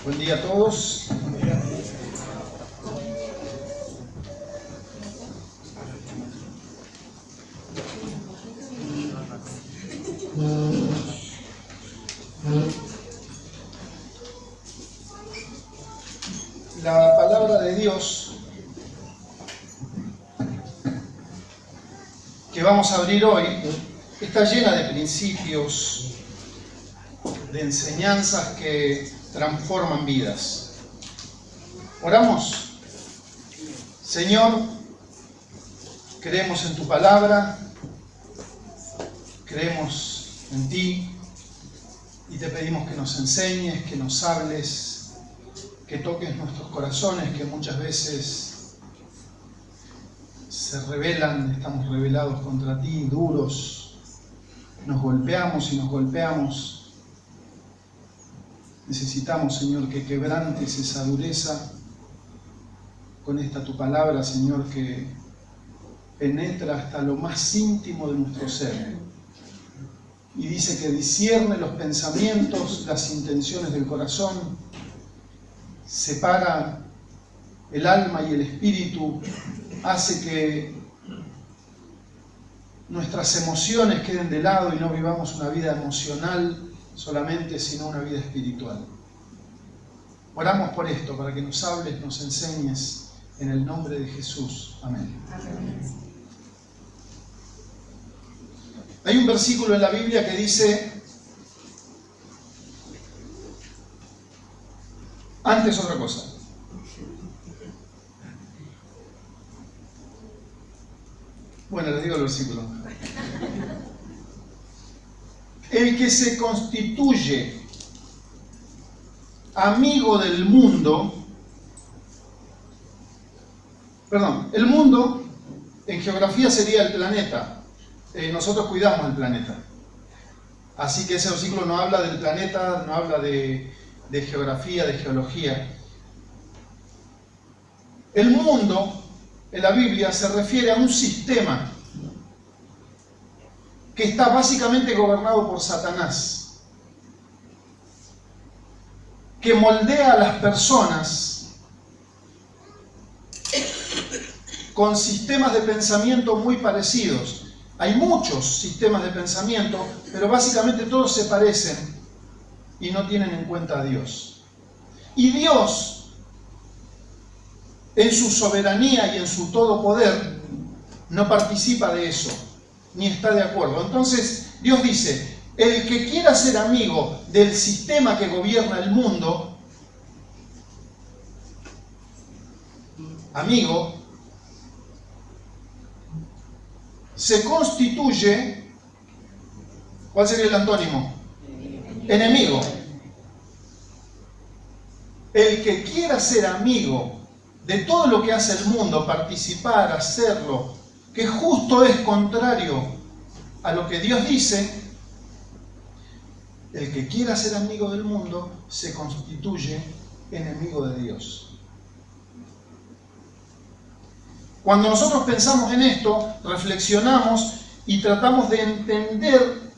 Buen día a todos. La palabra de Dios que vamos a abrir hoy está llena de principios, de enseñanzas que transforman vidas. Oramos. Señor, creemos en tu palabra, creemos en ti y te pedimos que nos enseñes, que nos hables, que toques nuestros corazones que muchas veces se rebelan, estamos rebelados contra ti, duros, nos golpeamos y nos golpeamos. Necesitamos, Señor, que quebrantes esa dureza con esta tu palabra, Señor, que penetra hasta lo más íntimo de nuestro ser. Y dice que discierne los pensamientos, las intenciones del corazón, separa el alma y el espíritu, hace que nuestras emociones queden de lado y no vivamos una vida emocional solamente, sino una vida espiritual. Oramos por esto, para que nos hables, nos enseñes, en el nombre de Jesús. Amén. Amén. Hay un versículo en la Biblia que dice, antes otra cosa. Bueno, les digo el versículo. El que se constituye amigo del mundo, el mundo en geografía sería el planeta. Nosotros cuidamos el planeta. Así que ese versículo no habla del planeta, no habla de geografía, de geología. El mundo en la Biblia se refiere a un sistema que está básicamente gobernado por Satanás, que moldea a las personas con sistemas de pensamiento muy parecidos. Hay muchos sistemas de pensamiento, pero básicamente todos se parecen y no tienen en cuenta a Dios. Y Dios, en su soberanía y en su todo poder, no participa de eso, ni está de acuerdo. Entonces, Dios dice, el que quiera ser amigo del sistema que gobierna el mundo, amigo, se constituye, ¿cuál sería el antónimo? Enemigo. El que quiera ser amigo de todo lo que hace el mundo, participar, hacerlo, que justo es contrario a lo que Dios dice, el que quiera ser amigo del mundo se constituye enemigo de Dios. Cuando nosotros pensamos en esto, reflexionamos y tratamos de entender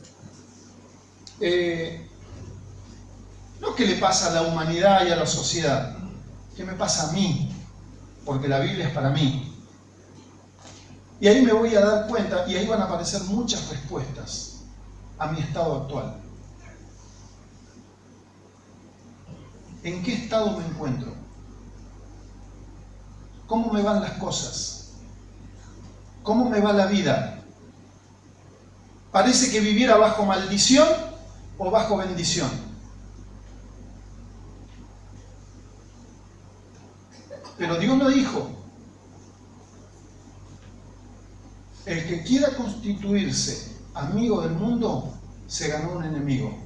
no qué le pasa a la humanidad y a la sociedad, qué me pasa a mí, porque la Biblia es para mí. Y ahí me voy a dar cuenta, y ahí van a aparecer muchas respuestas a mi estado actual. ¿En qué estado me encuentro? ¿Cómo me van las cosas? ¿Cómo me va la vida? ¿Parece que viviera bajo maldición o bajo bendición? Pero Dios lo dijo. El que quiera constituirse amigo del mundo, se ganó un enemigo.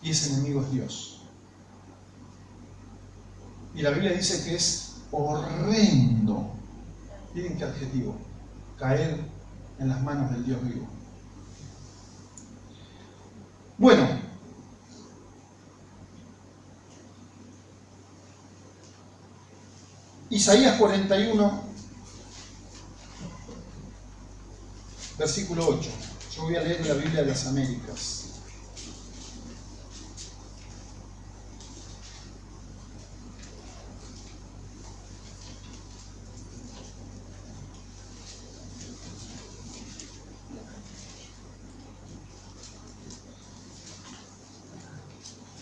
Y ese enemigo es Dios. Y la Biblia dice que es horrendo, miren qué adjetivo, caer en las manos del Dios vivo. Bueno, Isaías 41, versículo 8. Yo voy a leer la Biblia de las Américas.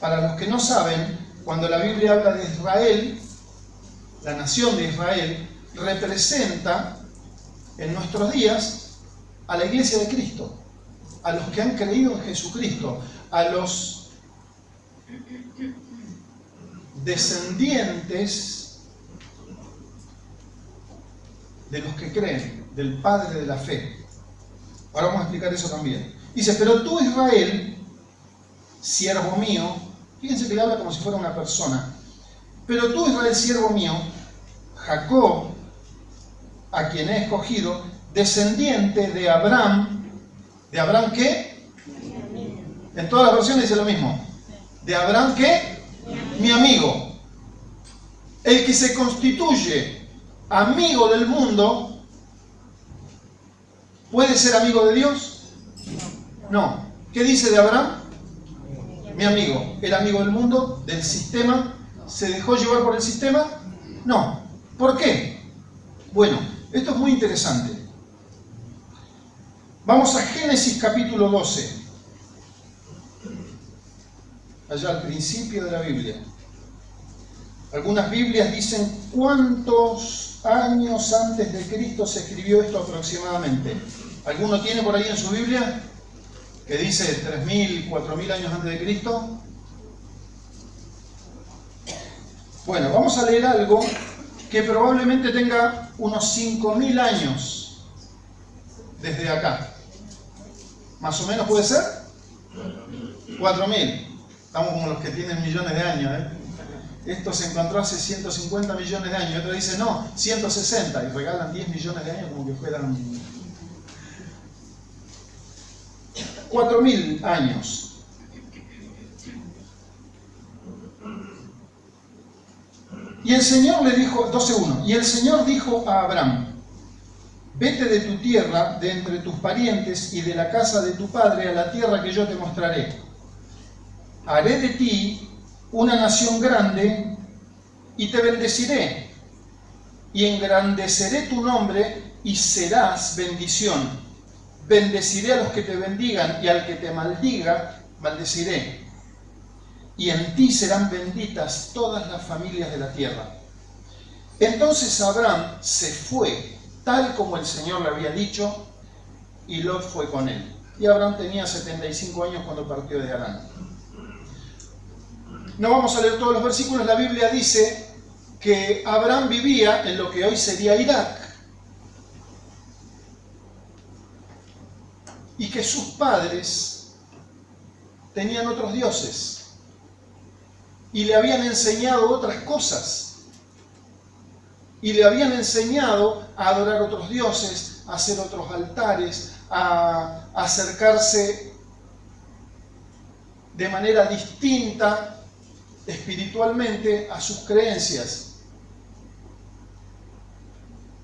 Para los que no saben, cuando la Biblia habla de Israel, la nación de Israel representa en nuestros días a la iglesia de Cristo, a los que han creído en Jesucristo, a los descendientes de los que creen, del Padre de la fe. Ahora vamos a explicar eso también. Dice, pero tú, Israel, siervo mío, fíjense que le habla como si fuera una persona, pero tú, Israel, siervo mío, Jacob, a quien he escogido, descendiente de Abraham. ¿De Abraham qué? En todas las versiones dice lo mismo. ¿De Abraham qué? Mi amigo. El que se constituye amigo del mundo, ¿puede ser amigo de Dios? No. ¿Qué dice de Abraham? Mi amigo. ¿Era amigo del mundo? ¿Del sistema? ¿Se dejó llevar por el sistema? No. ¿Por qué? Bueno, esto es muy interesante. Vamos a Génesis capítulo 12. Allá al principio de la Biblia. Algunas Biblias dicen cuántos años antes de Cristo se escribió esto aproximadamente. ¿Alguno tiene por ahí en su Biblia que dice 3.000, 4.000 años antes de Cristo? Bueno, vamos a leer algo que probablemente tenga unos 5.000 años desde acá. ¿Más o menos puede ser? 4.000. Estamos como los que tienen millones de años, ¿eh? Esto se encontró hace 150 millones de años. Y otro dice, no, 160. Y regalan 10 millones de años como que fueran 4.000 años. Y el Señor le dijo, 12:1, y el Señor dijo a Abraham, vete de tu tierra, de entre tus parientes y de la casa de tu padre a la tierra que yo te mostraré. Haré de ti una nación grande y te bendeciré y engrandeceré tu nombre y serás bendición. Bendeciré a los que te bendigan y al que te maldiga, maldeciré. Y en ti serán benditas todas las familias de la tierra. Entonces Abraham se fue, tal como el Señor le había dicho, y Lot fue con él. Y Abraham tenía 75 años cuando partió de Harán. No vamos a leer todos los versículos. La Biblia dice que Abraham vivía en lo que hoy sería Irak y que sus padres tenían otros dioses y le habían enseñado otras cosas y le habían enseñado a adorar otros dioses, a hacer otros altares, a acercarse de manera distinta espiritualmente a sus creencias.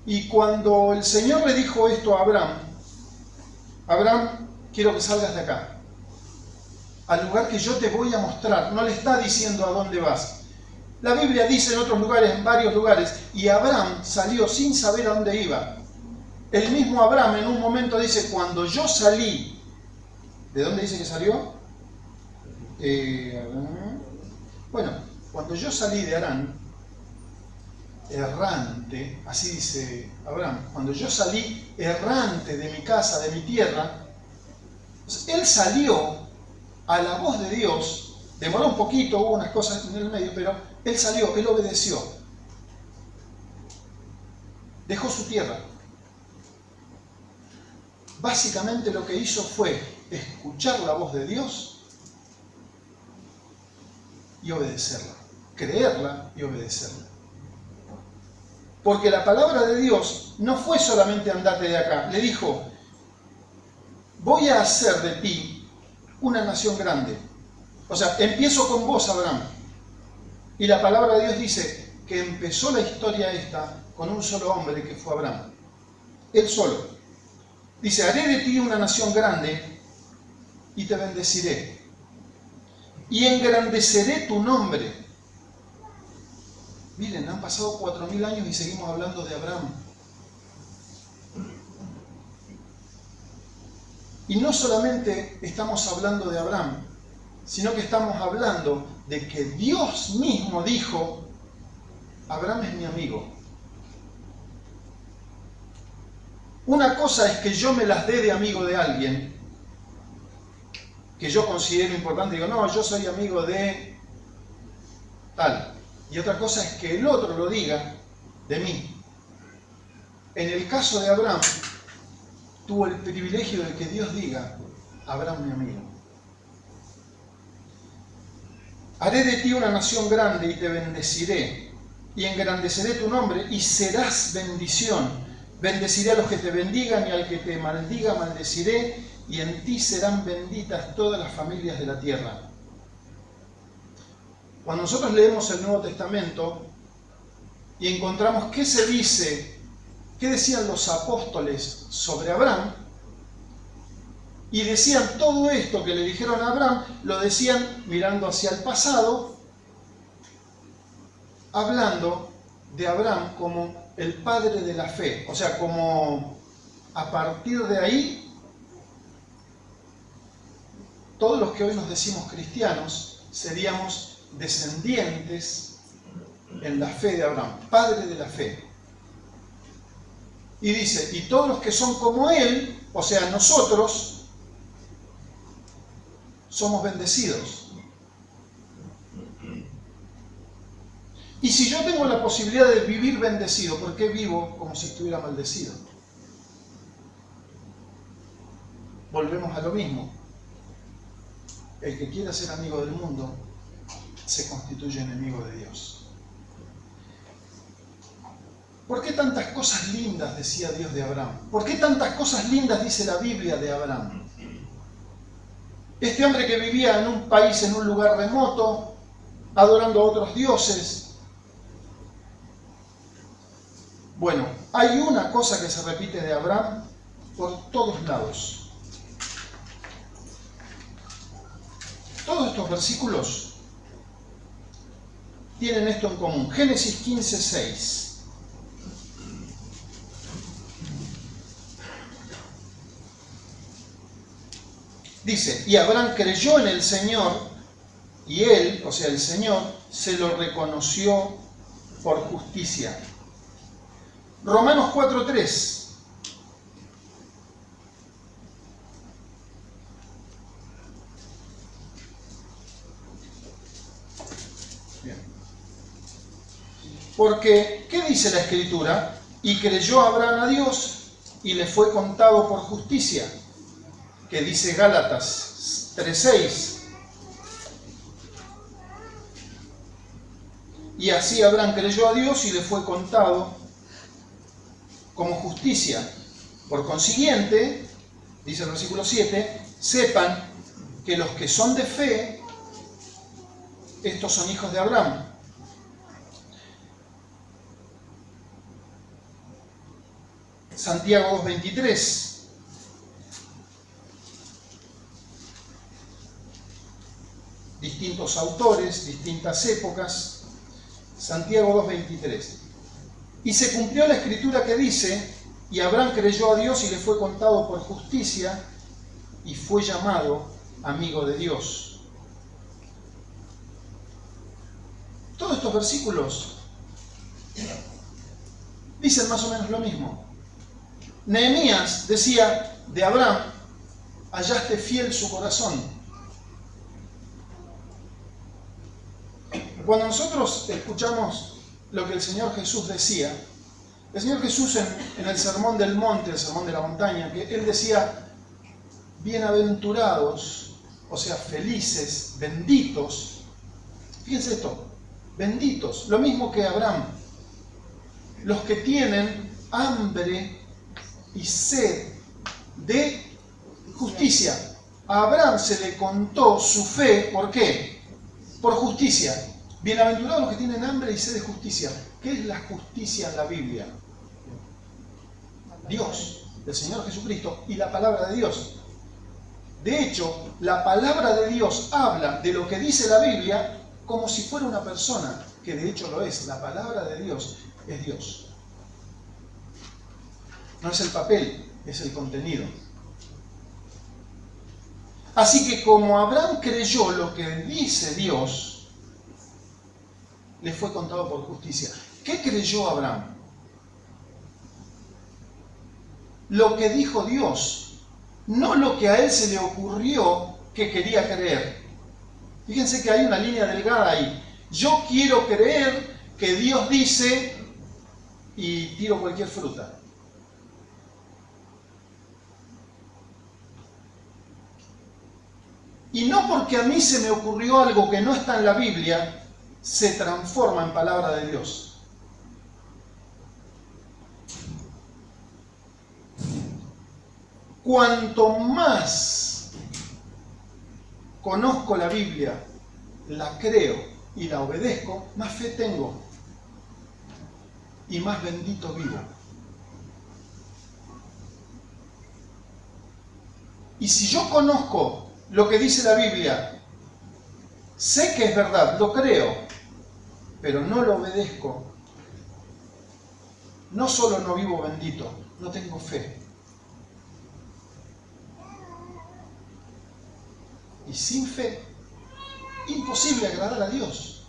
Y cuando el Señor le dijo esto a Abraham, Abraham, quiero que salgas de acá, al lugar que yo te voy a mostrar. No le está diciendo a dónde vas. La Biblia dice en otros lugares, en varios lugares, y Abraham salió sin saber a dónde iba. El mismo Abraham en un momento dice, cuando yo salí, ¿de dónde dice que salió? Bueno, cuando yo salí de Harán, errante, así dice Abraham, cuando yo salí errante de mi casa, de mi tierra, él salió a la voz de Dios, demoró un poquito, hubo unas cosas en el medio, pero él salió, él obedeció, dejó su tierra. Básicamente lo que hizo fue escuchar la voz de Dios y obedecerla, creerla y obedecerla. Porque la palabra de Dios no fue solamente andate de acá, le dijo, voy a hacer de ti una nación grande. O sea, empiezo con vos, Abraham. Y la palabra de Dios dice que empezó la historia esta con un solo hombre que fue Abraham. Él solo. Dice, haré de ti una nación grande y te bendeciré. Y engrandeceré tu nombre. Miren, han pasado 4.000 años y seguimos hablando de Abraham. Y no solamente estamos hablando de Abraham, sino que estamos hablando de que Dios mismo dijo, Abraham es mi amigo. Una cosa es que yo me las dé de amigo de alguien, que yo considero importante, digo, no, yo soy amigo de tal. Y otra cosa es que el otro lo diga de mí. En el caso de Abraham, tuvo el privilegio de que Dios diga, Abraham mi amigo. Haré de ti una nación grande y te bendeciré, y engrandeceré tu nombre y serás bendición. Bendeciré a los que te bendigan y al que te maldiga maldeciré, y en ti serán benditas todas las familias de la tierra. Cuando nosotros leemos el Nuevo Testamento y encontramos qué se dice, qué decían los apóstoles sobre Abraham, y decían todo esto que le dijeron a Abraham, lo decían mirando hacia el pasado, hablando de Abraham como el padre de la fe. O sea, como a partir de ahí, todos los que hoy nos decimos cristianos seríamos descendientes en la fe de Abraham, padre de la fe. Y dice, y todos los que son como él, o sea, nosotros, somos bendecidos. Y si yo tengo la posibilidad de vivir bendecido, ¿por qué vivo como si estuviera maldecido? Volvemos a lo mismo. El que quiera ser amigo del mundo se constituye enemigo de Dios. ¿Por qué tantas cosas lindas decía Dios de Abraham? ¿Por qué tantas cosas lindas dice la Biblia de Abraham? Este hombre que vivía en un país, en un lugar remoto, adorando a otros dioses. Bueno, hay una cosa que se repite de Abraham por todos lados. Todos estos versículos tienen esto en común. Génesis 15:6. Dice, y Abraham creyó en el Señor, y él, o sea el Señor, se lo reconoció por justicia. Romanos 4:3. Bien. Porque, ¿qué dice la Escritura? Y creyó Abraham a Dios y le fue contado por justicia. Que dice Gálatas 3:6. Y así Abraham creyó a Dios y le fue contado como justicia. Por consiguiente, dice el versículo 7, sepan que los que son de fe, estos son hijos de Abraham. Santiago 2:23. Distintos autores, distintas épocas. Santiago 2:23. Y se cumplió la escritura que dice, y Abraham creyó a Dios y le fue contado por justicia, y fue llamado amigo de Dios. Todos estos versículos dicen más o menos lo mismo. Nehemías decía de Abraham, hallaste fiel su corazón. Cuando nosotros escuchamos lo que el Señor Jesús decía, el Señor Jesús en el Sermón del Monte, el Sermón de la Montaña, que Él decía, bienaventurados, o sea, felices, benditos. Fíjense esto, benditos, lo mismo que Abraham. Los que tienen hambre y sed de justicia. A Abraham se le contó su fe, ¿por qué? Por justicia. Bienaventurados los que tienen hambre y sed de justicia. ¿Qué es la justicia en la Biblia? Dios, el Señor Jesucristo y la palabra de Dios. De hecho, la palabra de Dios habla de lo que dice la Biblia como si fuera una persona, que de hecho lo es. La palabra de Dios es Dios. No es el papel, es el contenido. Así que como Abraham creyó lo que dice Dios, le fue contado por justicia. ¿Qué creyó Abraham? Lo que dijo Dios, no lo que a él se le ocurrió que quería creer. Fíjense que hay una línea delgada ahí. Yo quiero creer que Dios dice y tiro cualquier fruta. Y no porque a mí se me ocurrió algo que no está en la Biblia, se transforma en palabra de Dios. Cuanto más conozco la Biblia, la creo y la obedezco, más fe tengo y más bendito vivo. Y si yo conozco lo que dice la Biblia, sé que es verdad, lo creo, pero no lo obedezco, no solo no vivo bendito, no tengo fe. Y sin fe, imposible agradar a Dios.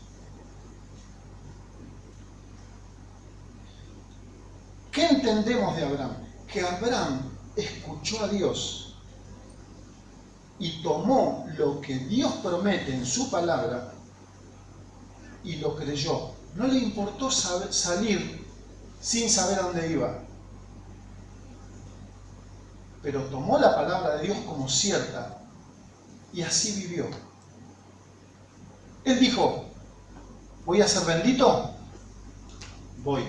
¿Qué entendemos de Abraham? Que Abraham escuchó a Dios y tomó lo que Dios promete en su palabra y lo creyó. No le importó salir sin saber a dónde iba. Pero tomó la palabra de Dios como cierta y así vivió. Él dijo, ¿voy a ser bendito? Voy.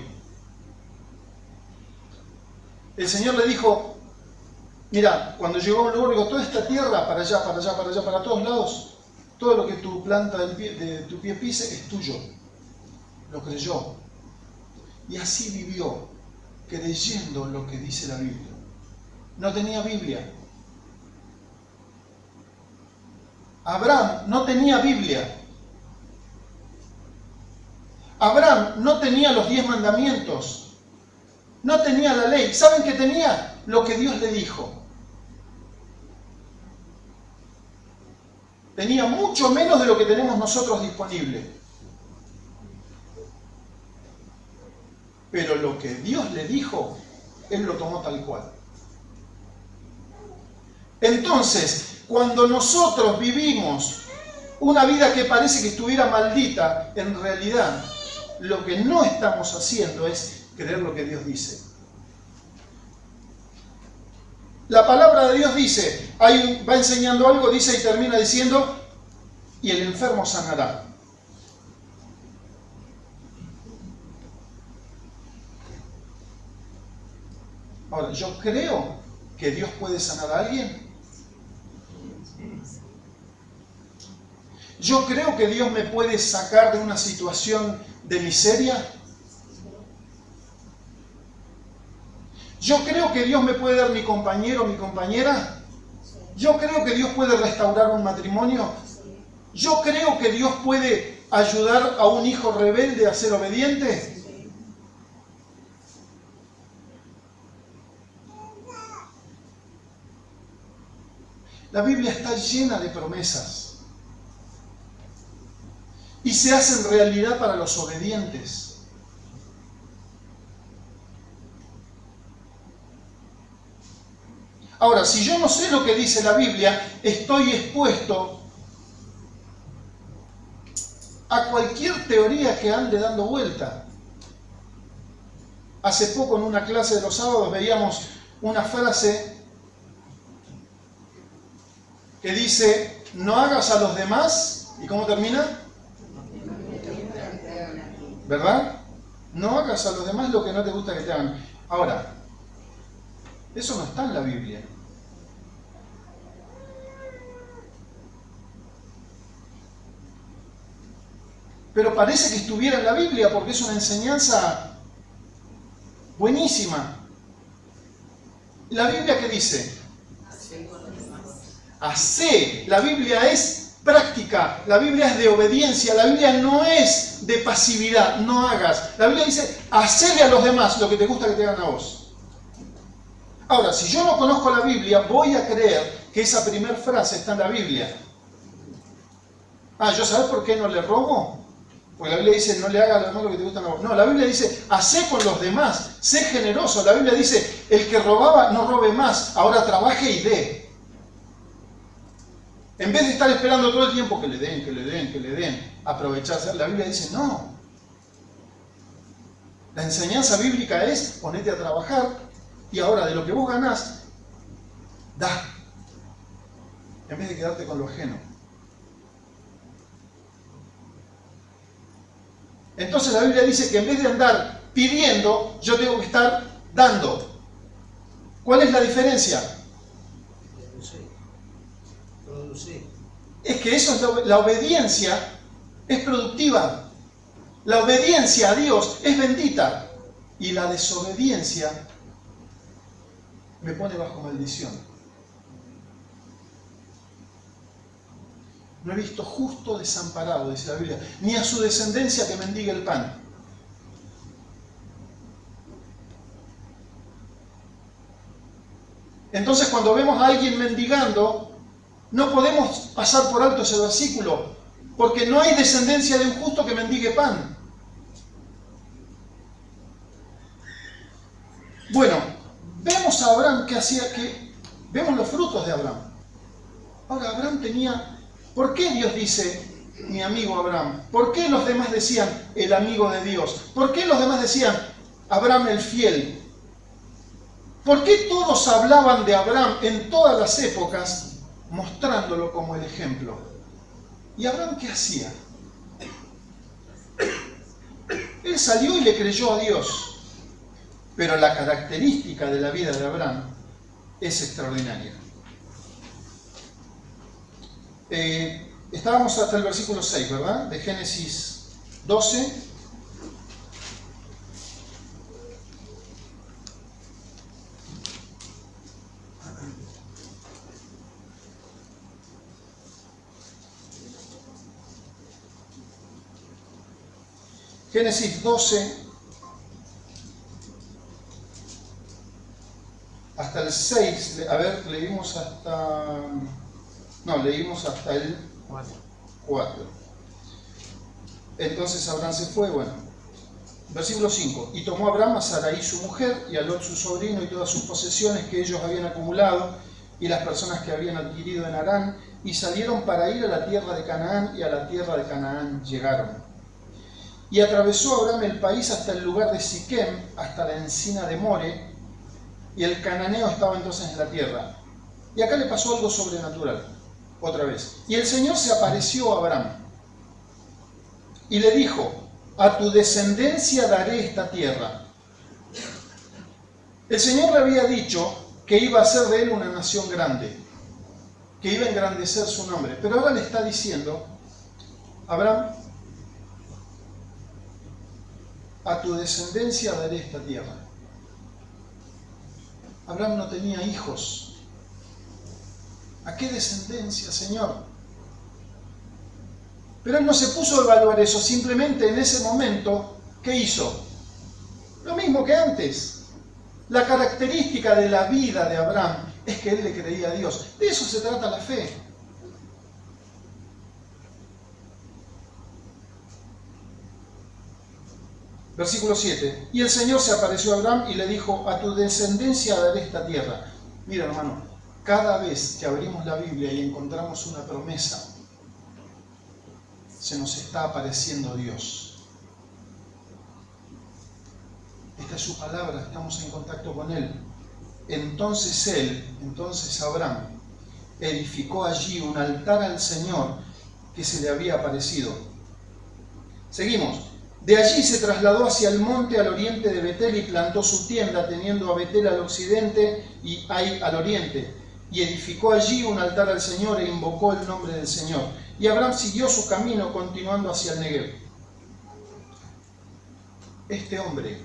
El Señor le dijo, mira, cuando llegó a un lugar, digo, toda esta tierra, para allá, para allá, para allá, para todos lados, todo lo que tu planta de tu pie pise es tuyo. Lo creyó. Y así vivió, creyendo lo que dice la Biblia. No tenía Biblia. Abraham no tenía Biblia. Abraham no tenía los 10 mandamientos. No tenía la ley. ¿Saben qué tenía? Lo que Dios le dijo. Tenía mucho menos de lo que tenemos nosotros disponible. Pero lo que Dios le dijo, él lo tomó tal cual. Entonces, cuando nosotros vivimos una vida que parece que estuviera maldita, en realidad lo que no estamos haciendo es creer lo que Dios dice. La palabra de Dios dice, va enseñando algo, dice y termina diciendo, y el enfermo sanará. Ahora, ¿yo creo que Dios puede sanar a alguien? ¿Yo creo que Dios me puede sacar de una situación de miseria? ¿Yo creo que Dios me puede dar mi compañero o mi compañera? ¿Yo creo que Dios puede restaurar un matrimonio? ¿Yo creo que Dios puede ayudar a un hijo rebelde a ser obediente? La Biblia está llena de promesas y se hacen realidad para los obedientes. Ahora, si yo no sé lo que dice la Biblia, estoy expuesto a cualquier teoría que ande dando vuelta. Hace poco en una clase de los sábados veíamos una frase que dice, no hagas a los demás, ¿y cómo termina? ¿Verdad? No hagas a los demás lo que no te gusta que te hagan. Ahora, eso no está en la Biblia. Pero parece que estuviera en la Biblia porque es una enseñanza buenísima. ¿La Biblia qué dice? Hacé. La Biblia es práctica, la Biblia es de obediencia, la Biblia no es de pasividad, no hagas. La Biblia dice, hacele a los demás lo que te gusta que te hagan a vos. Ahora, si yo no conozco la Biblia, voy a creer que esa primera frase está en la Biblia. ¿yo sabes por qué no le robo? Porque la Biblia dice, no le hagas a los demás lo que te gusta. No, la Biblia dice, hacé con los demás, sé generoso. La Biblia dice, el que robaba no robe más, ahora trabaje y dé. En vez de estar esperando todo el tiempo que le den, que le den, que le den, aprovecharse, la Biblia dice, no. La enseñanza bíblica es, ponete a trabajar y ahora de lo que vos ganás, da. En vez de quedarte con lo ajeno. Entonces la Biblia dice que en vez de andar pidiendo, yo tengo que estar dando. ¿Cuál es la diferencia? Producir. Es que eso es la obediencia es productiva. La obediencia a Dios es bendita. Y la desobediencia me pone bajo maldición. No he visto justo desamparado, dice la Biblia, ni a su descendencia que mendigue el pan. Entonces, cuando vemos a alguien mendigando, no podemos pasar por alto ese versículo, porque no hay descendencia de un justo que mendigue pan. Bueno, vemos a Abraham que hacía que... Vemos los frutos de Abraham. Ahora, Abraham tenía... ¿Por qué Dios dice, mi amigo Abraham? ¿Por qué los demás decían, el amigo de Dios? ¿Por qué los demás decían, Abraham el fiel? ¿Por qué todos hablaban de Abraham en todas las épocas, mostrándolo como el ejemplo? ¿Y Abraham qué hacía? Él salió y le creyó a Dios. Pero la característica de la vida de Abraham es extraordinaria. Estábamos hasta el versículo 6, ¿verdad? De Génesis 12. Génesis 12 hasta el 6, a ver, leímos hasta... No, leímos hasta el 4. Entonces Abraham se fue, bueno. Versículo 5. Y tomó Abraham a Sarai su mujer, y a Lot su sobrino, y todas sus posesiones que ellos habían acumulado, y las personas que habían adquirido en Harán, y salieron para ir a la tierra de Canaán, y a la tierra de Canaán llegaron. Y atravesó Abraham el país hasta el lugar de Siquem, hasta la encina de More, y el cananeo estaba entonces en la tierra. Y acá le pasó algo sobrenatural, otra vez. Y el Señor se apareció a Abraham, y le dijo, a tu descendencia daré esta tierra. El Señor le había dicho que iba a hacer de él una nación grande, que iba a engrandecer su nombre. Pero ahora le está diciendo, Abraham, a tu descendencia daré esta tierra. Abraham no tenía hijos. ¿A qué descendencia, Señor? Pero él no se puso a evaluar eso, simplemente en ese momento, ¿qué hizo? Lo mismo que antes. La característica de la vida de Abraham es que él le creía a Dios. De eso se trata la fe. Versículo 7. Y el Señor se apareció a Abraham y le dijo, a tu descendencia daré esta tierra. Mira, hermano, cada vez que abrimos la Biblia y encontramos una promesa, se nos está apareciendo Dios. Esta es su palabra, estamos en contacto con Él. Entonces Abraham, edificó allí un altar al Señor que se le había aparecido. Seguimos. De allí se trasladó hacia el monte al oriente de Betel y plantó su tienda, teniendo a Betel al occidente y Ai al oriente. Y edificó allí un altar al Señor e invocó el nombre del Señor. Y Abraham siguió su camino continuando hacia el Negev. Este hombre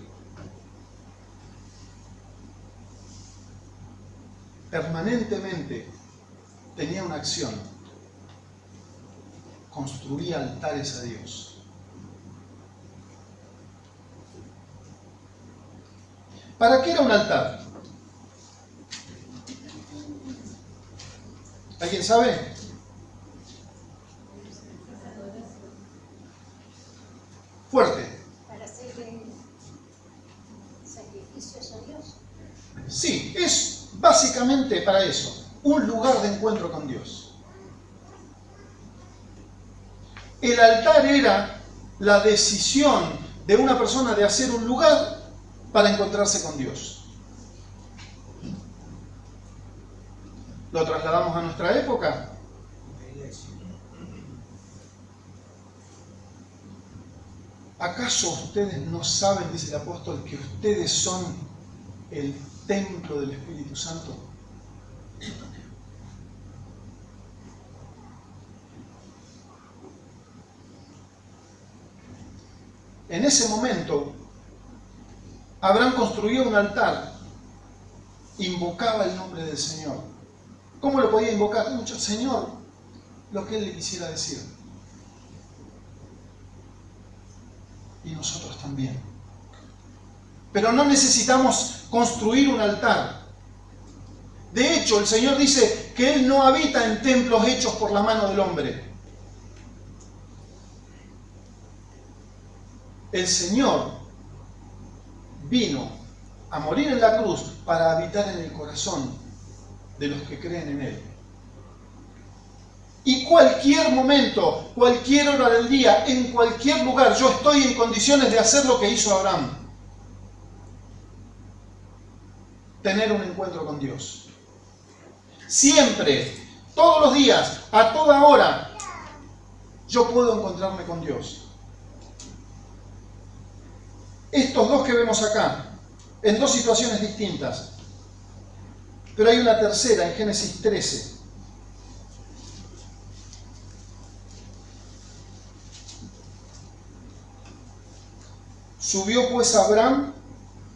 permanentemente tenía una acción. Construía altares a Dios. ¿Para qué era un altar? ¿Alguien sabe? Fuerte. Para hacer sacrificios a Dios. Sí, es básicamente para eso. Un lugar de encuentro con Dios. El altar era la decisión de una persona de hacer un lugar para encontrarse con Dios. ¿Lo trasladamos a nuestra época? ¿Acaso ustedes no saben, dice el apóstol, que ustedes son el templo del Espíritu Santo? En ese momento, Abraham construyó un altar, invocaba el nombre del Señor. ¿Cómo lo podía invocar? Mucho, Señor, lo que él le quisiera decir. Y nosotros también. Pero no necesitamos construir un altar. De hecho, el Señor dice que Él no habita en templos hechos por la mano del hombre. El Señor vino a morir en la cruz para habitar en el corazón de los que creen en Él. Y cualquier momento, cualquier hora del día, en cualquier lugar, yo estoy en condiciones de hacer lo que hizo Abraham. Tener un encuentro con Dios. Siempre, todos los días, a toda hora, yo puedo encontrarme con Dios. Estos dos que vemos acá, en dos situaciones distintas. Pero hay una tercera en Génesis 13. Subió pues Abraham,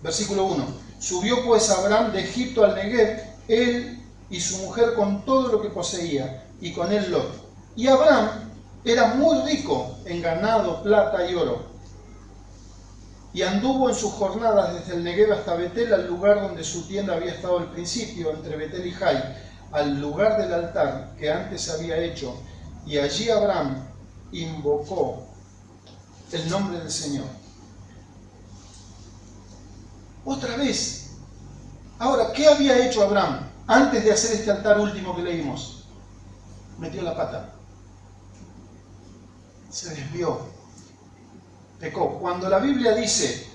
versículo 1, subió pues Abraham de Egipto al Negev, él y su mujer con todo lo que poseía, y con él Lot. Y Abraham era muy rico en ganado, plata y oro. Y anduvo en sus jornadas desde el Negev hasta Betel, al lugar donde su tienda había estado al principio, entre Betel y Jai, al lugar del altar que antes había hecho. Y allí Abraham invocó el nombre del Señor. Otra vez. Ahora, ¿qué había hecho Abraham antes de hacer este altar último que leímos? Metió la pata. Se desvió. Pecó. Cuando la Biblia dice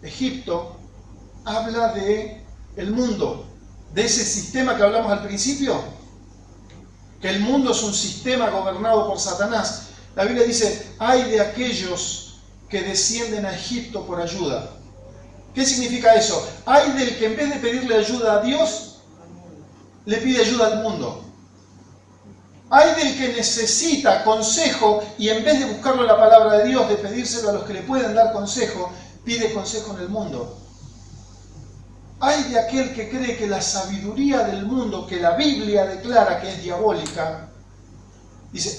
Egipto, habla de el mundo, de ese sistema que hablamos al principio, que el mundo es un sistema gobernado por Satanás. La Biblia dice, ay de aquellos que descienden a Egipto por ayuda. ¿Qué significa eso? Hay del que en vez de pedirle ayuda a Dios, le pide ayuda al mundo. Hay del que necesita consejo y en vez de buscarlo en la palabra de Dios, de pedírselo a los que le pueden dar consejo, pide consejo en el mundo. Hay de aquel que cree que la sabiduría del mundo, que la Biblia declara que es diabólica, dice,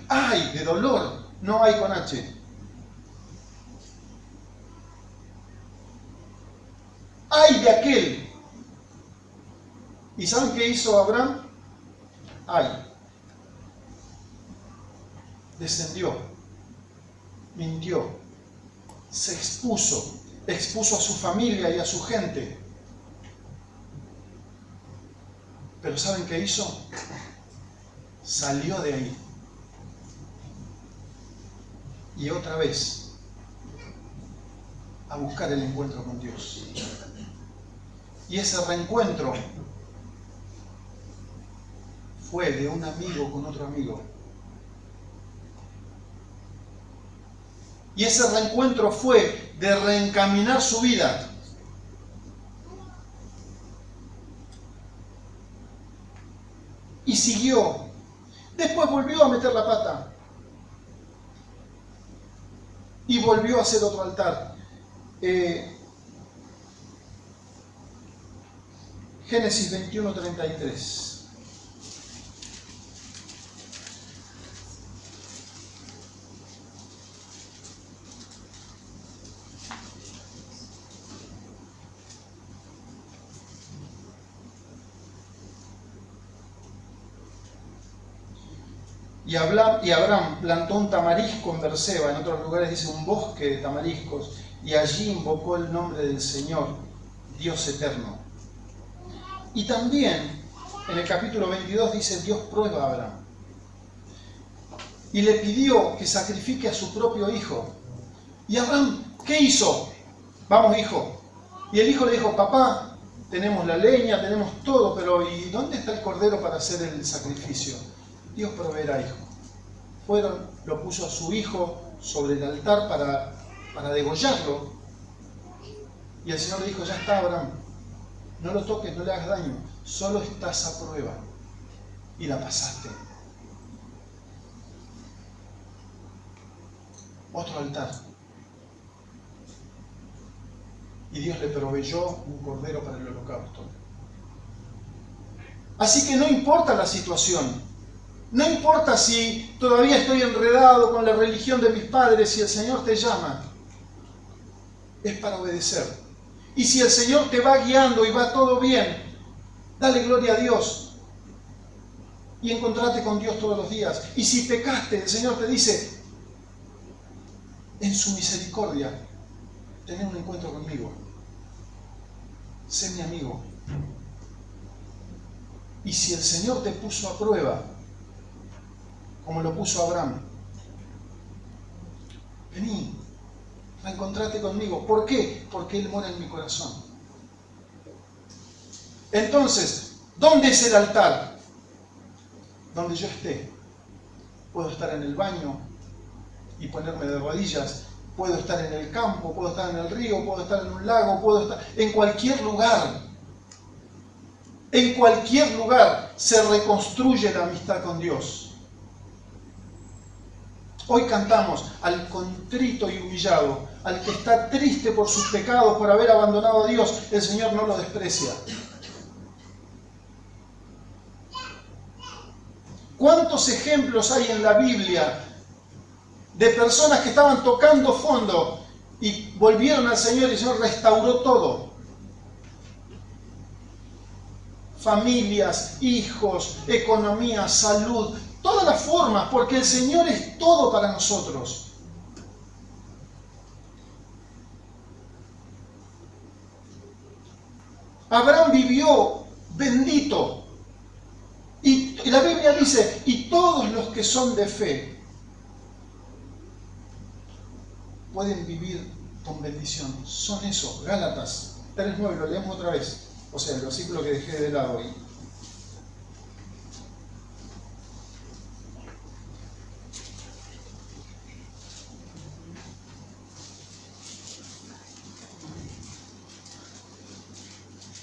ay, de dolor, no hay con H. ¡Ay de aquel! ¿Y saben qué hizo Abraham? ¡Ay! Descendió, mintió, se expuso a su familia y a su gente. Pero ¿saben qué hizo? Salió de ahí. Y otra vez a buscar el encuentro con Dios. Y ese reencuentro fue de un amigo con otro amigo. Y ese reencuentro fue de reencaminar su vida. Y siguió. Después volvió a meter la pata. Y volvió a hacer otro altar. Génesis 21:33. Y Abraham plantó un tamarisco en Berseba, en otros lugares dice un bosque de tamariscos, y allí invocó el nombre del Señor, Dios eterno. Y también en el capítulo 22 dice, Dios prueba a Abraham. Y le pidió que sacrifique a su propio hijo. Y Abraham, ¿qué hizo? Vamos, hijo. Y el hijo le dijo, papá, tenemos la leña, tenemos todo, pero ¿y dónde está el cordero para hacer el sacrificio? Dios proveerá, hijo. Lo puso a su hijo sobre el altar para degollarlo. Y el Señor le dijo, ya está, Abraham, no lo toques, no le hagas daño, solo estás a prueba. Y la pasaste. Otro altar. Y Dios le proveyó un cordero para el holocausto. Así que no importa la situación, no importa si todavía estoy enredado con la religión de mis padres, si el Señor te llama, es para obedecer. Y si el Señor te va guiando y va todo bien, dale gloria a Dios y encontrate con Dios todos los días. Y si pecaste, el Señor te dice, en su misericordia, ten un encuentro conmigo. Sé mi amigo. Y si el Señor te puso a prueba, como lo puso a Abraham, vení, reencontrate conmigo. ¿Por qué? Porque Él mora en mi corazón. Entonces, ¿dónde es el altar? Donde yo esté. Puedo estar en el baño y ponerme de rodillas. Puedo estar en el campo, puedo estar en el río, puedo estar en un lago, puedo estar en cualquier lugar. En cualquier lugar se reconstruye la amistad con Dios. Hoy cantamos al contrito y humillado, al que está triste por sus pecados, por haber abandonado a Dios, el Señor no lo desprecia. ¿Cuántos ejemplos hay en la Biblia de personas que estaban tocando fondo y volvieron al Señor y el Señor restauró todo? Familias, hijos, economía, salud, todas las formas, porque el Señor es todo para nosotros. Abraham vivió bendito. Y la Biblia dice, y todos los que son de fe pueden vivir con bendición. Son eso, Gálatas 3:9, lo leemos otra vez. O sea, el versículo que dejé de lado ahí.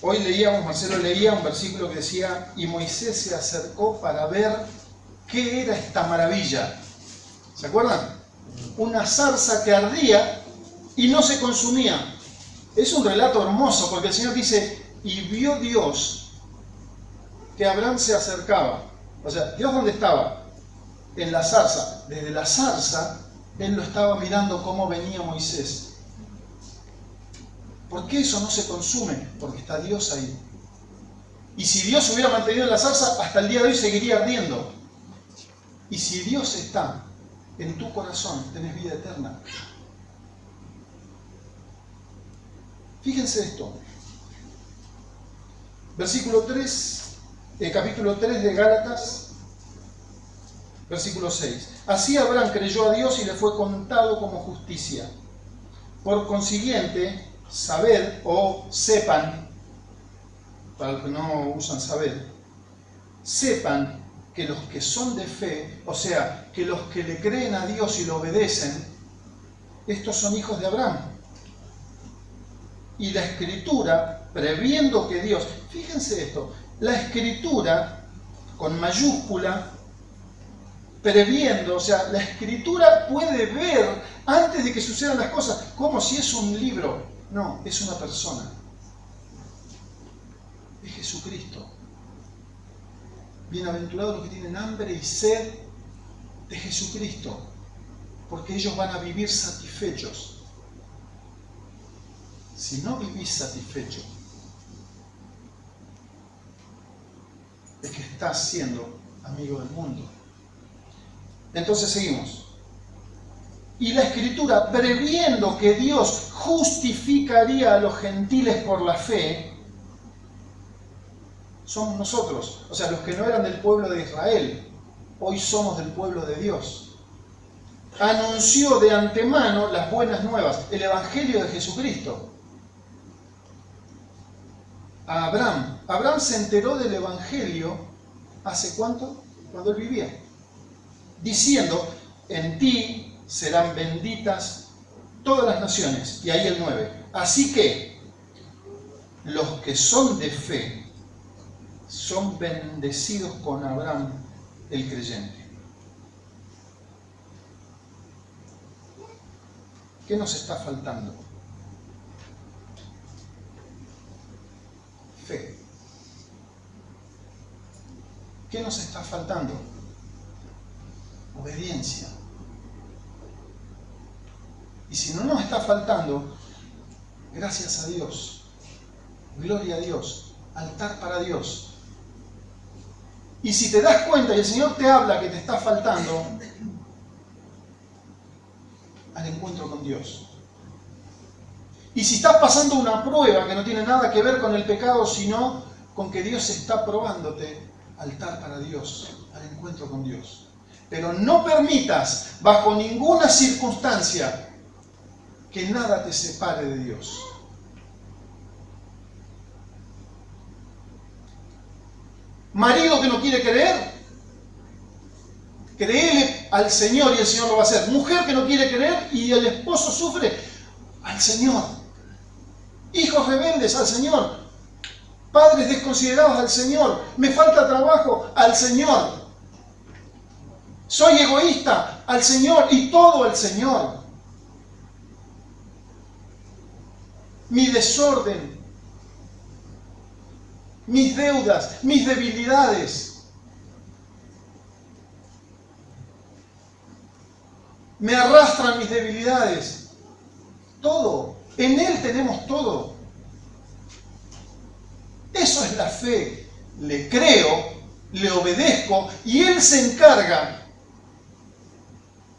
Hoy Marcelo leía un versículo que decía, y Moisés se acercó para ver qué era esta maravilla. ¿Se acuerdan? Una zarza que ardía y no se consumía. Es un relato hermoso porque el Señor dice, y vio Dios que Abraham se acercaba. O sea, ¿Dios dónde estaba? En la zarza. Desde la zarza, Él lo estaba mirando cómo venía Moisés. ¿Por qué eso no se consume? Porque está Dios ahí. Y si Dios hubiera mantenido en la zarza, hasta el día de hoy seguiría ardiendo. Y si Dios está en tu corazón, tenés vida eterna. Fíjense esto. Versículo 3, capítulo 3 de Gálatas, versículo 6. Así Abraham creyó a Dios y le fue contado como justicia. Por consiguiente, sabed o sepan, para los que no usan saber, sepan que los que son de fe, o sea, que los que le creen a Dios y lo obedecen, estos son hijos de Abraham. Y la Escritura, previendo que Dios, fíjense esto, la Escritura, con mayúscula, previendo, o sea, la Escritura puede ver antes de que sucedan las cosas, como si es un libro. No, es una persona. Es Jesucristo. Bienaventurados los que tienen hambre y sed de Jesucristo, porque ellos van a vivir satisfechos. Si no vivís satisfecho, es que estás siendo amigo del mundo. Entonces seguimos. Y la Escritura, previendo que Dios justificaría a los gentiles por la fe, somos nosotros, o sea, los que no eran del pueblo de Israel, hoy somos del pueblo de Dios. Anunció de antemano las buenas nuevas, el Evangelio de Jesucristo. A Abraham. Abraham se enteró del Evangelio, ¿hace cuánto? Cuando él vivía. Diciendo, en ti serán benditas todas las naciones. Y ahí el 9. Así que los que son de fe son bendecidos con Abraham el creyente. ¿Qué nos está faltando? Fe. ¿Qué nos está faltando? Obediencia. Y si no nos está faltando, gracias a Dios, gloria a Dios, altar para Dios. Y si te das cuenta y el Señor te habla que te está faltando, al encuentro con Dios. Y si estás pasando una prueba que no tiene nada que ver con el pecado, sino con que Dios está probándote, altar para Dios, al encuentro con Dios. Pero no permitas, bajo ninguna circunstancia, que nada te separe de Dios. Marido que no quiere creer, créele al Señor y el Señor lo va a hacer. Mujer que no quiere creer y el esposo sufre, al Señor. Hijos rebeldes, al Señor. Padres desconsiderados, al Señor. Me falta trabajo, al Señor. Soy egoísta, al Señor, y todo al Señor. Mi desorden, mis deudas, mis debilidades. Me arrastran mis debilidades. Todo. En Él tenemos todo. Eso es la fe. Le creo, le obedezco y Él se encarga.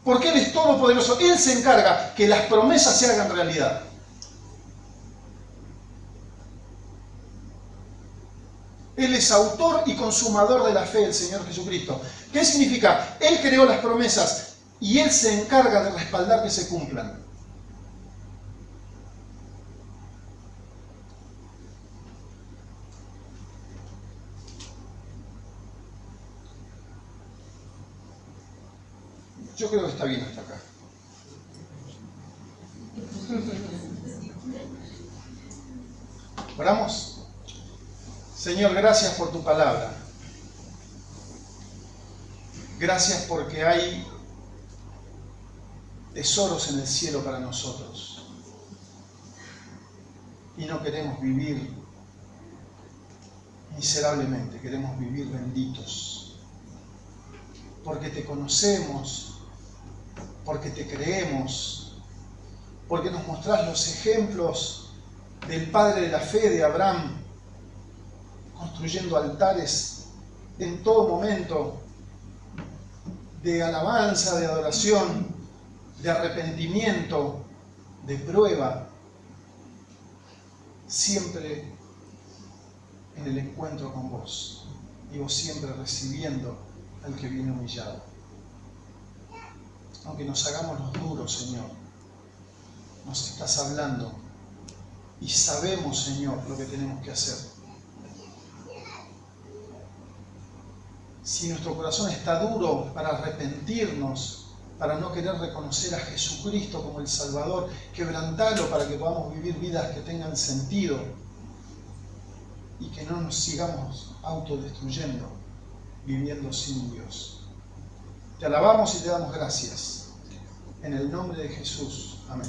Porque Él es todopoderoso. Él se encarga que las promesas se hagan realidad. Él es autor y consumador de la fe, el Señor Jesucristo. ¿Qué significa? Él creó las promesas y Él se encarga de respaldar que se cumplan. Yo creo que está bien hasta acá. ¿Oramos? Señor, gracias por tu palabra. Gracias porque hay tesoros en el cielo para nosotros. Y no queremos vivir miserablemente, queremos vivir benditos. Porque te conocemos, porque te creemos, porque nos mostrás los ejemplos del Padre de la fe, de Abraham, construyendo altares en todo momento de alabanza, de adoración, de arrepentimiento, de prueba, siempre en el encuentro con vos, y vos siempre recibiendo al que viene humillado. Aunque nos hagamos los duros, Señor, nos estás hablando y sabemos, Señor, lo que tenemos que hacer. Si nuestro corazón está duro para arrepentirnos, para no querer reconocer a Jesucristo como el Salvador, quebrantalo para que podamos vivir vidas que tengan sentido y que no nos sigamos autodestruyendo, viviendo sin Dios. Te alabamos y te damos gracias. En el nombre de Jesús. Amén.